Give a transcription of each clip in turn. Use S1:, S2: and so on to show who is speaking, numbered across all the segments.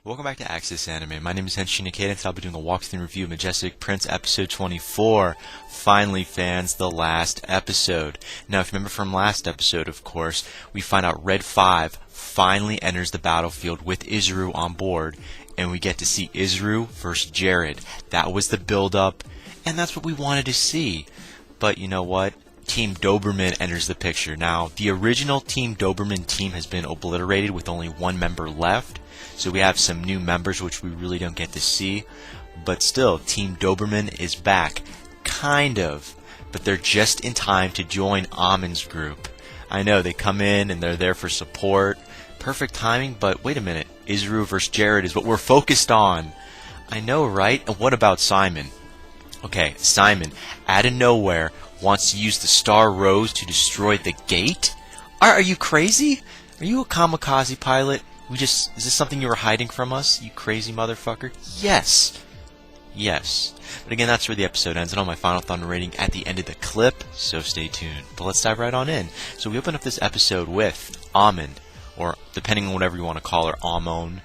S1: Welcome back to Access Anime. My name is Henshin Ikeda, and today I'll be doing a walkthrough review of Majestic Prince episode 24. Finally, fans, the last episode. Now, if you remember from last episode, of course, we find out Red 5 finally enters the battlefield with Izuru on board, and we get to see Izuru versus Jared. That was the build-up, and that's what we wanted to see. But you know what? Team Doberman enters the picture. Now, the original Team Doberman team has been obliterated with only one member left. So we have some new members which we really don't get to see. But still, Team Doberman is back. Kind of. But they're just in time to join Amin's group. I know, they come in and they're there for support. Perfect timing, but wait a minute. Izuru versus Jared is what we're focused on. I know, right? And what about Simon? Okay, Simon, out of nowhere, wants to use the Star Rose to destroy the gate? Are you crazy? Are you a kamikaze pilot? Is this something you were hiding from us, you crazy motherfucker? Yes. Yes. But again, that's where the episode ends, and on my final thought and rating at the end of the clip, so stay tuned. But let's dive right on in. So we open up this episode with Amin, or depending on whatever you want to call her, Amon.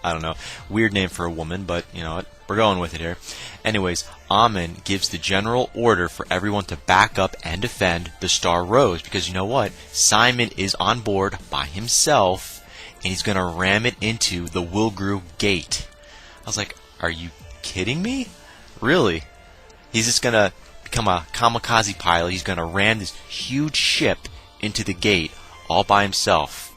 S1: I don't know. Weird name for a woman, but you know what? We're going with it here. Anyways, Amin gives the general order for everyone to back up and defend the Star Rose, because you know what? Simon is on board by himself, and he's going to ram it into the Wilgru gate. I was like, are you kidding me? Really? He's just going to become a kamikaze pilot. He's going to ram this huge ship into the gate all by himself.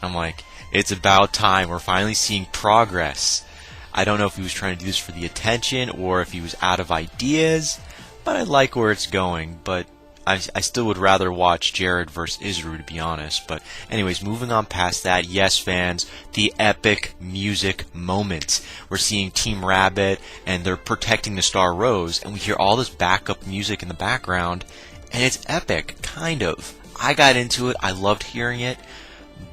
S1: I'm like, it's about time. We're finally seeing progress. I don't know if he was trying to do this for the attention or if he was out of ideas, but I like where it's going. But I still would rather watch Jared versus Izuru, to be honest. But anyways, moving on past that, yes, fans, the epic music moment. We're seeing Team Rabbit, and they're protecting the Star Rose, and we hear all this backup music in the background, and it's epic, kind of. I got into it. I loved hearing it,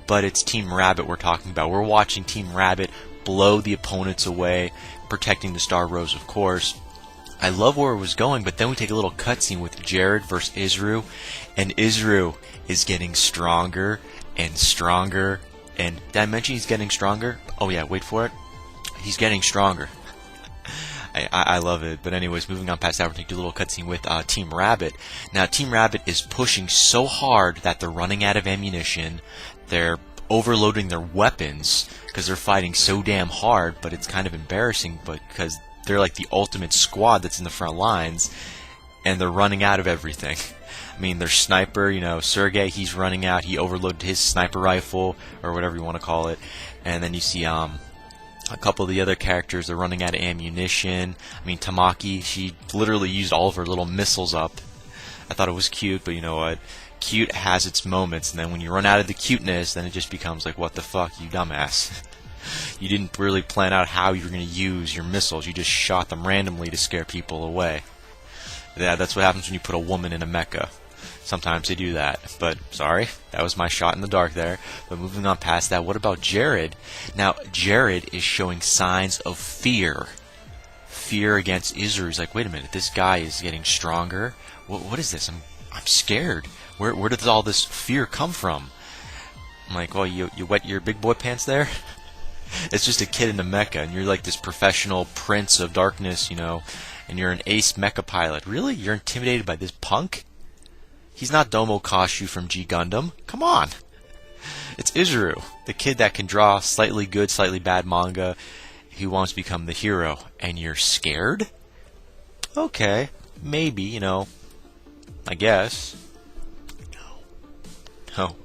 S1: but it's Team Rabbit we're talking about. We're watching Team Rabbit blow the opponents away, protecting the Star Rose, of course. I love where it was going, but then we take a little cutscene with Jared versus Izuru, and Izuru is getting stronger and stronger. And did I mention he's getting stronger? Oh yeah, wait for it. He's getting stronger. I love it. But anyways, moving on past that, we're taking a little cutscene with Team Rabbit. Now, Team Rabbit is pushing so hard that they're running out of ammunition. They're overloading their weapons because they're fighting so damn hard, but it's kind of embarrassing, but because they're like the ultimate squad that's in the front lines, and they're running out of everything. I mean, their sniper, Sergey, he's running out. He overloaded his sniper rifle, or whatever you want to call it. And then you see a couple of the other characters, they're running out of ammunition. I mean, Tamaki, she literally used all of her little missiles up. I thought it was cute, but you know what? Cute has its moments, and then when you run out of the cuteness, then it just becomes like, what the fuck, you dumbass. You didn't really plan out how you were going to use your missiles. You just shot them randomly to scare people away. Yeah, that's what happens when you put a woman in a mecha. Sometimes they do that. But, sorry, that was my shot in the dark there. But moving on past that, what about Jared? Now, Jared is showing signs of fear. Fear against Izuru. He's like, wait a minute, this guy is getting stronger. What is this? I'm scared. Where does all this fear come from? I'm like, well, you wet your big boy pants there? It's just a kid in a mecha, and you're like this professional prince of darkness, and you're an ace mecha pilot. Really? You're intimidated by this punk? He's not Domo Kashu from G Gundam. Come on. It's Izuru, the kid that can draw slightly good, slightly bad manga. He wants to become the hero, and you're scared? Okay, maybe, I guess. No.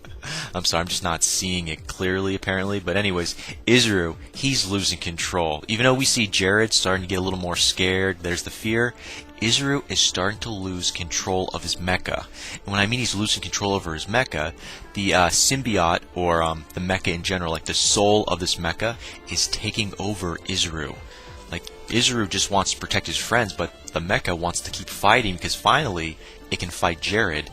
S1: I'm sorry, I'm just not seeing it clearly, apparently. But anyways, Izuru, he's losing control. Even though we see Jared starting to get a little more scared, there's the fear, Izuru is starting to lose control of his mecha. And when I mean he's losing control over his mecha, the symbiote, or the mecha in general, like the soul of this mecha, is taking over Izuru. Like, Izuru just wants to protect his friends, but the mecha wants to keep fighting because finally it can fight Jared,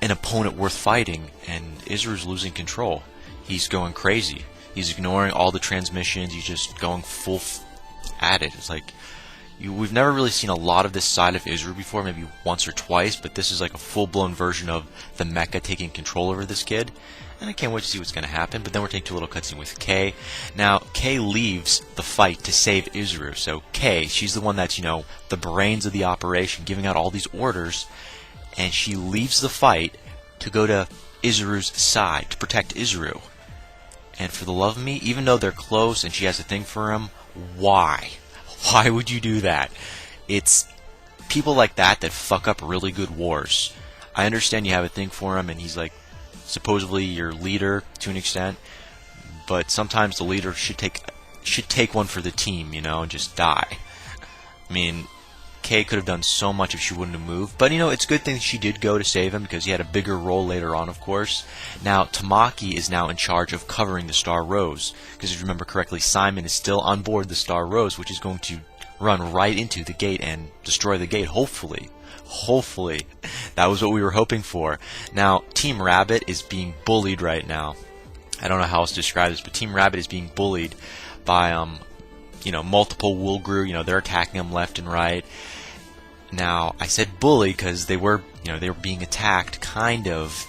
S1: an opponent worth fighting, and Izuru's losing control. He's going crazy. He's ignoring all the transmissions. He's just going full at it. It's like, we've never really seen a lot of this side of Izuru before, maybe once or twice, but this is like a full-blown version of the mecha taking control over this kid. and I can't wait to see what's going to happen. But then we're taking to a little cutscene with Kay. Now, Kay leaves the fight to save Izuru. So Kay, she's the one that's, the brains of the operation, giving out all these orders, and she leaves the fight to go to Izuru's side to protect Izuru. And for the love of me, even though they're close and she has a thing for him, why? Why would you do that? It's people like that fuck up really good wars. I understand you have a thing for him and he's like supposedly your leader to an extent, but sometimes the leader should take one for the team, and just die. I mean, Kay could have done so much if she wouldn't have moved, but it's a good thing she did go to save him because he had a bigger role later on, of course. Now, Tamaki is now in charge of covering the Star Rose, because if you remember correctly, Simon is still on board the Star Rose, which is going to run right into the gate and destroy the gate, hopefully. Hopefully. That was what we were hoping for. Now, Team Rabbit is being bullied right now. I don't know how else to describe this, but Team Rabbit is being bullied by, multiple Woolgru. They're attacking them left and right. Now, I said bully because they were being attacked, kind of.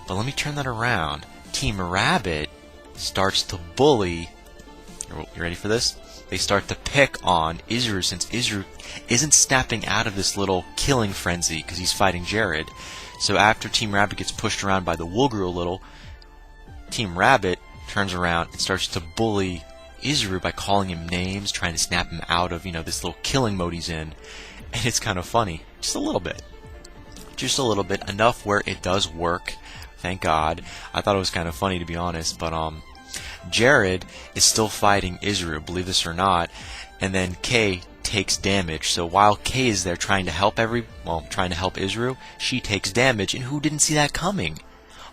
S1: But let me turn that around. Team Rabbit starts to bully. You ready for this? They start to pick on Izuru, since Izuru isn't snapping out of this little killing frenzy because he's fighting Jared. So after Team Rabbit gets pushed around by the Woolgru a little, Team Rabbit turns around and starts to bully Izuru by calling him names, trying to snap him out of, this little killing mode he's in. And it's kind of funny. Just a little bit. Just a little bit. Enough where it does work. Thank God. I thought it was kind of funny, to be honest. But, Jared is still fighting Izuru, believe this or not. And then Kay takes damage. So while Kay is there trying to help Izuru, she takes damage. And who didn't see that coming?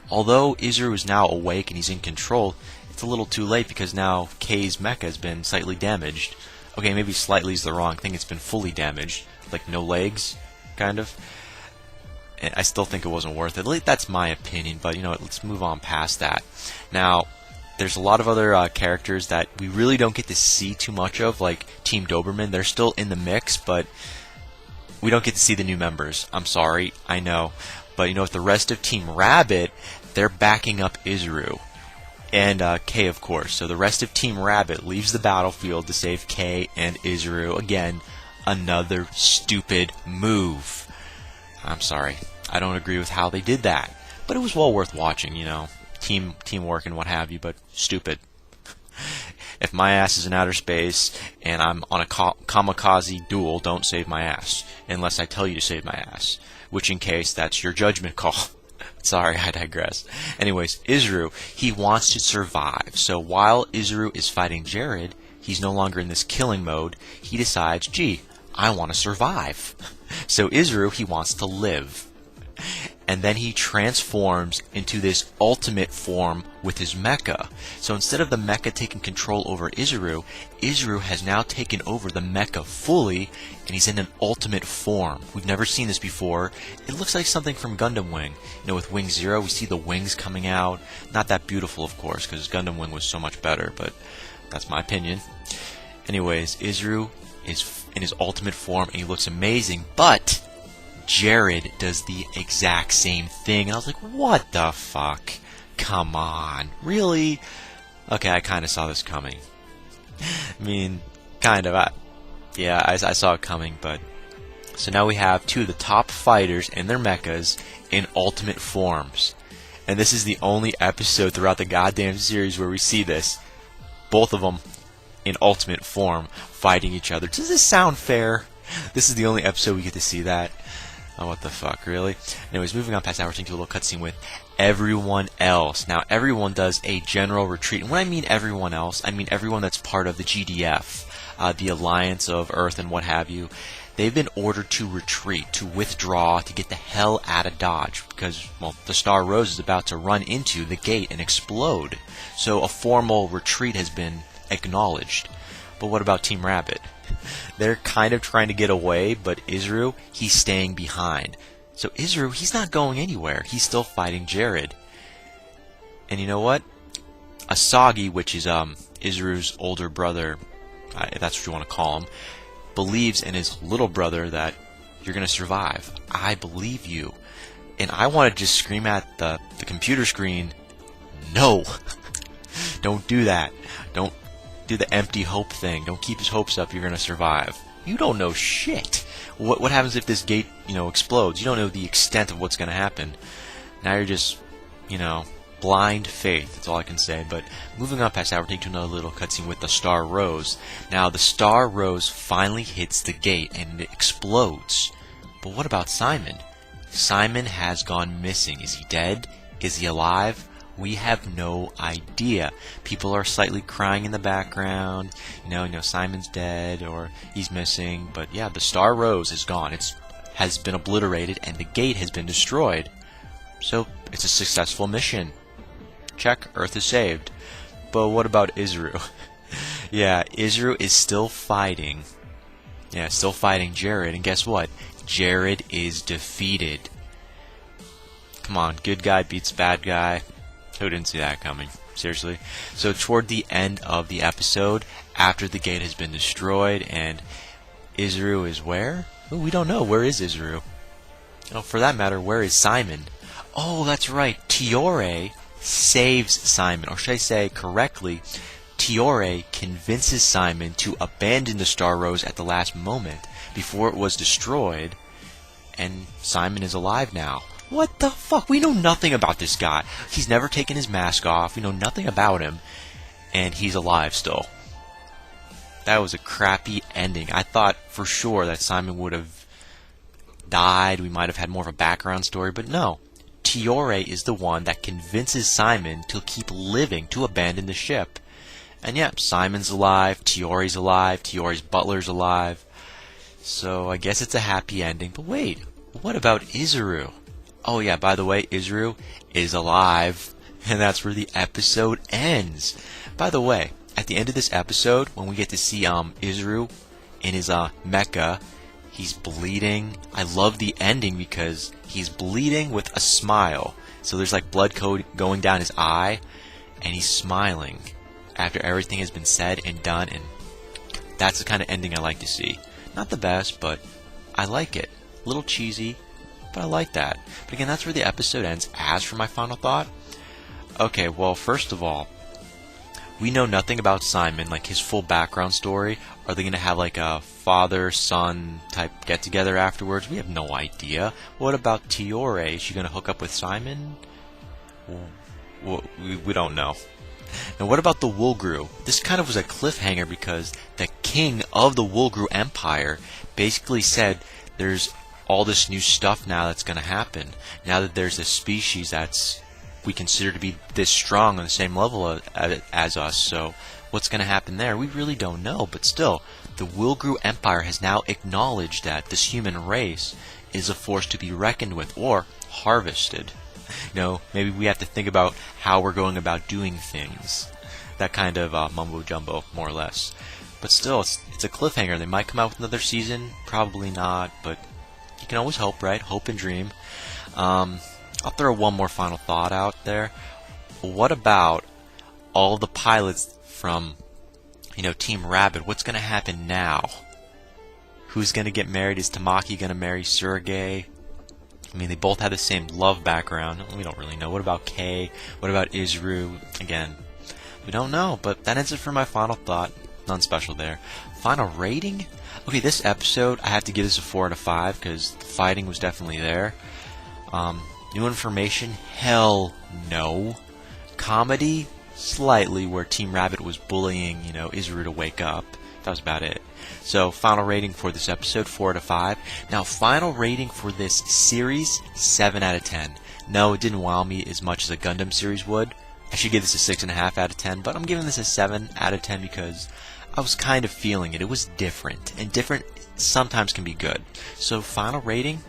S1: Although Izuru is now awake and he's in control, it's a little too late because now Kay's mecha has been slightly damaged. Okay, maybe slightly is the wrong thing. It's been fully damaged. Like no legs, kind of. And I still think it wasn't worth it. At least that's my opinion, but let's move on past that. Now, there's a lot of other characters that we really don't get to see too much of, like Team Doberman. They're still in the mix, but we don't get to see the new members. I'm sorry, I know. But with the rest of Team Rabbit, they're backing up Izuru. And Kay, of course. So the rest of Team Rabbit leaves the battlefield to save Kay and Izuru. Again, another stupid move. I'm sorry. I don't agree with how they did that. But it was well worth watching, teamwork and what have you, but stupid. If my ass is in outer space and I'm on a kamikaze duel, don't save my ass. Unless I tell you to save my ass. Which in case, that's your judgment call. Sorry, I digress. Anyways, Izuru, he wants to survive. So while Izuru is fighting Jared, he's no longer in this killing mode. He decides, gee, I want to survive. So Izuru, he wants to live. And then he transforms into this ultimate form with his mecha. So instead of the mecha taking control over Izuru, Izuru has now taken over the mecha fully, and he's in an ultimate form. We've never seen this before. It looks like something from Gundam Wing. With Wing Zero, we see the wings coming out. Not that beautiful, of course, because Gundam Wing was so much better, but that's my opinion. Anyways, Izuru is in his ultimate form, and he looks amazing, but Jared does the exact same thing. And I was like, what the fuck? Come on. Really? Okay, I kind of saw this coming. I mean, kind of. I saw it coming, but... So now we have two of the top fighters and their mechas in ultimate forms. And this is the only episode throughout the goddamn series where we see this. Both of them in ultimate form fighting each other. Does this sound fair? This is the only episode we get to see that. Oh, what the fuck, really? Anyways, moving on past that, we're taking a little cutscene with everyone else. Now, everyone does a general retreat. And when I mean everyone else, I mean everyone that's part of the GDF, the Alliance of Earth and what have you. They've been ordered to retreat, to withdraw, to get the hell out of Dodge. Because, well, the Star Rose is about to run into the gate and explode. So a formal retreat has been acknowledged. But what about Team Rabbit? They're kind of trying to get away, but Izuru, he's staying behind. So Izuru, he's not going anywhere. He's still fighting Jared. And you know what? Asagi, which is Izuru's older brother, if that's what you want to call him, believes in his little brother that you're going to survive. I believe you. And I want to just scream at the computer screen, No! Don't do that. Don't do the empty hope thing. Don't keep his hopes up. You're gonna survive. You don't know shit. What happens if this gate, explodes? You don't know the extent of what's gonna happen. Now you're just, blind faith. That's all I can say. But moving on past that, we're taking to another little cutscene with the Star Rose. Now the Star Rose finally hits the gate and it explodes. But what about Simon? Simon has gone missing. Is he dead? Is he alive? We have no idea. People are slightly crying in the background. Simon's dead or he's missing. But yeah, the Star Rose is gone. It has been obliterated and the gate has been destroyed. So it's a successful mission. Check, Earth is saved. But what about Isru? Yeah, Isru is still fighting. Yeah, still fighting Jared. And guess what? Jared is defeated. Come on, good guy beats bad guy. Who didn't see that coming? Seriously. So toward the end of the episode, after the gate has been destroyed, and Isru is where? Oh, we don't know. Where is Isru? For that matter, where is Simon? Oh, that's right. Tiore saves Simon. Or should I say correctly, Tiore convinces Simon to abandon the Star Rose at the last moment before it was destroyed, and Simon is alive now. What the fuck? We know nothing about this guy. He's never taken his mask off. We know nothing about him, and he's alive still. That was a crappy ending. I thought for sure that Simon would have died. We might have had more of a background story, but no. Tiore is the one that convinces Simon to keep living, to abandon the ship. And yeah, Simon's alive, Tiore's alive, Tiore's butler's alive. So I guess it's a happy ending. But wait, what about Isru? Oh yeah, by the way, Isru is alive. And that's where the episode ends. By the way, at the end of this episode, when we get to see Isru in his mecha, he's bleeding. I love the ending because he's bleeding with a smile. So there's like blood going down his eye, and he's smiling after everything has been said and done, and that's the kind of ending I like to see. Not the best, but I like it. A little cheesy, but I like that. But again, that's where the episode ends. As for my final thought, okay, well, first of all, we know nothing about Simon, like his full background story. Are they going to have like a father-son type get-together afterwards? We have no idea. What about Tiore? Is she going to hook up with Simon? We don't know. And what about the Woolgru? This kind of was a cliffhanger because the king of the Woolgru Empire basically said there's all this new stuff now that's going to happen. Now that there's a species that's we consider to be this strong on the same level as us. So what's going to happen there? We really don't know. But still, the Woolgru Empire has now acknowledged that this human race is a force to be reckoned with or harvested. Maybe we have to think about how we're going about doing things. That kind of mumbo-jumbo, more or less. But still, it's a cliffhanger. They might come out with another season. Probably not, but you can always hope, right? Hope and dream. I'll throw one more final thought out there. What about all the pilots from, Team Rabbit? What's going to happen now? Who's going to get married? Is Tamaki going to marry Surage? I mean, they both have the same love background. We don't really know. What about Kay? What about Isru? Again, we don't know, but that ends it for my final thought. None special there. Final rating? Okay, this episode, I have to give this a 4 out of 5 because the fighting was definitely there. New information? Hell no. Comedy? Slightly, where Team Rabbit was bullying, Isru to wake up. That was about it. So, final rating for this episode, 4 out of 5. Now, final rating for this series, 7 out of 10. No, it didn't wow me as much as a Gundam series would. I should give this a 6.5 out of 10, but I'm giving this a 7 out of 10 because I was kind of feeling it. It was different, and different sometimes can be good. So, final rating,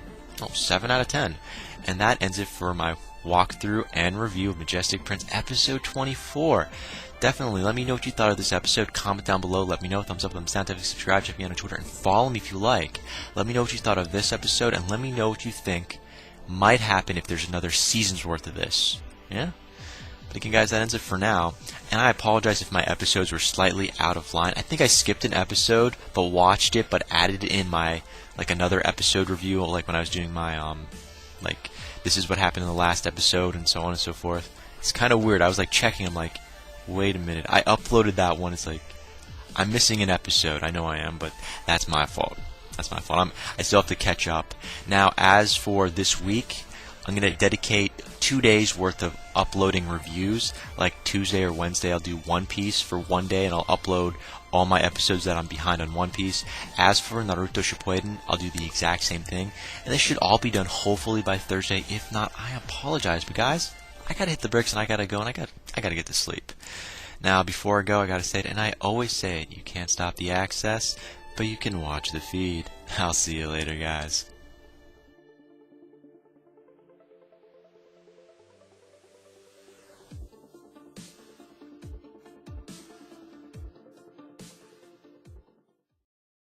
S1: 7 out of 10. And that ends it for my walkthrough and review of Majestic Prince episode 24. Definitely let me know what you thought of this episode. Comment down below. Let me know. Thumbs up, thumbs down. Subscribe. Check me out on Twitter and follow me if you like. Let me know what you thought of this episode, and let me know what you think might happen if there's another season's worth of this. Yeah? But again, guys, that ends it for now. And I apologize if my episodes were slightly out of line. I think I skipped an episode, but watched it, but added it in my, another episode review, when I was doing my, this is what happened in the last episode, and so on and so forth. It's kind of weird. I was like checking. I'm like, wait a minute. I uploaded that one. It's like I'm missing an episode. I know I am, but that's my fault. That's my fault. I still have to catch up. Now, as for this week, I'm going to dedicate 2 days worth of uploading reviews. Like Tuesday or Wednesday, I'll do One Piece for one day, and I'll upload all my episodes that I'm behind on One Piece. As for Naruto Shippuden, I'll do the exact same thing. And this should all be done hopefully by Thursday. If not, I apologize. But guys, I got to hit the bricks and I got to go and I got to get to sleep. Now, before I go, I got to say it, and I always say it, you can't stop the access, but you can watch the feed. I'll see you later, guys.